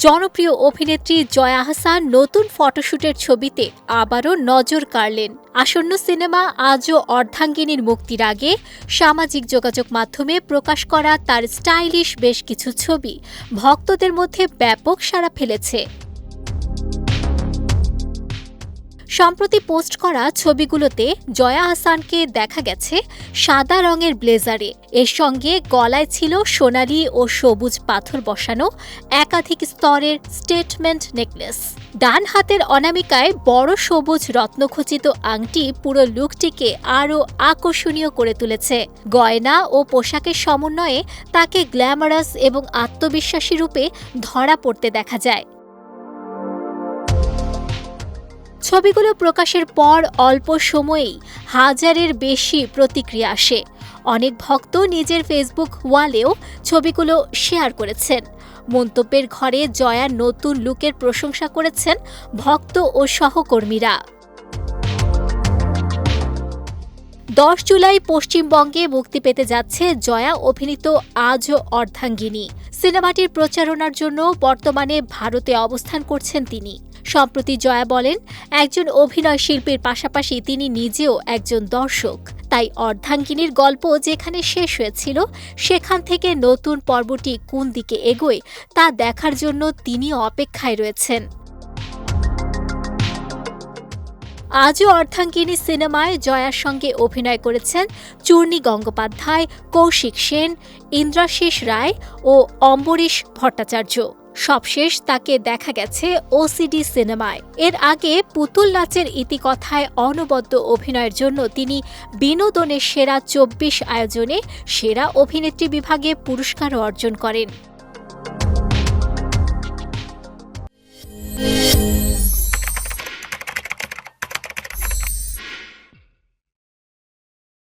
জনপ্রিয় অভিনেত্রী জয়া আহসান নতুন ফটোশুটের ছবিতে আবারও নজর কাড়লেন। আসন্ন সিনেমা আজও অর্ধাঙ্গিনীর মুক্তির আগে সামাজিক যোগাযোগ মাধ্যমে প্রকাশ করা তার স্টাইলিশ বেশ কিছু ছবি ভক্তদের মধ্যে ব্যাপক সাড়া ফেলেছে। সম্প্রতি পোস্ট করা ছবিগুলোতে জয়া আহসানকে দেখা গেছে সাদা রঙের ব্লেজারে, এর সঙ্গে গলায় ছিল সোনালি ও সবুজ পাথর বসানো একাধিক স্তরের স্টেটমেন্ট নেকলেস। ডান হাতের অনামিকায় বড় সবুজ রত্নখচিত আংটি পুরো লুকটিকে আরও আকর্ষণীয় করে তুলেছে। গয়না ও পোশাকের সমন্বয়ে তাকে গ্ল্যামারাস এবং আত্মবিশ্বাসী রূপে ধরা পড়তে দেখা যায়। ছবিগুলো প্রকাশের পর অল্প সময়েই হাজারের বেশি প্রতিক্রিয়া আসে। অনেক ভক্ত নিজের ফেসবুক ওয়ালেও ছবিগুলো শেয়ার করেছেন। মন্তব্যের ঘরে জয়ার নতুন লুকের প্রশংসা করেছেন ভক্ত ও সহকর্মীরা। 10 জুলাই পশ্চিমবঙ্গে মুক্তি পেতে যাচ্ছে জয়া অভিনীত আজও অর্ধাঙ্গিনী। সিনেমাটির প্রচারণার জন্য বর্তমানে ভারতে অবস্থান করছেন তিনি। সম্প্রতি জয়া বলেন, একজন অভিনয় শিল্পীর পাশাপাশি তিনি নিজেও একজন দর্শক। তাই অর্ধাঙ্গিনীর গল্প যেখানে শেষ হয়েছিল সেখান থেকে নতুন পর্বটি কোন দিকে এগোয় তা দেখার জন্য তিনিও অপেক্ষায় রয়েছেন। আজও অর্ধাঙ্গিনী সিনেমায় জয়ার সঙ্গে অভিনয় করেছেন চূর্ণী গঙ্গোপাধ্যায়, কৌশিক সেন, ইন্দ্রাশিস রায় ও অম্বরীশ ভট্টাচার্য। সবশেষ তাকে দেখা গেছে ওসিডি সিনেমায়। এর আগে পুতুল নাচের ইতিকথায় অনবদ্য অভিনয়ের জন্য তিনি বিনোদনের সেরা 24 আয়োজনে সেরা অভিনেত্রী বিভাগে পুরস্কারও অর্জন করেন।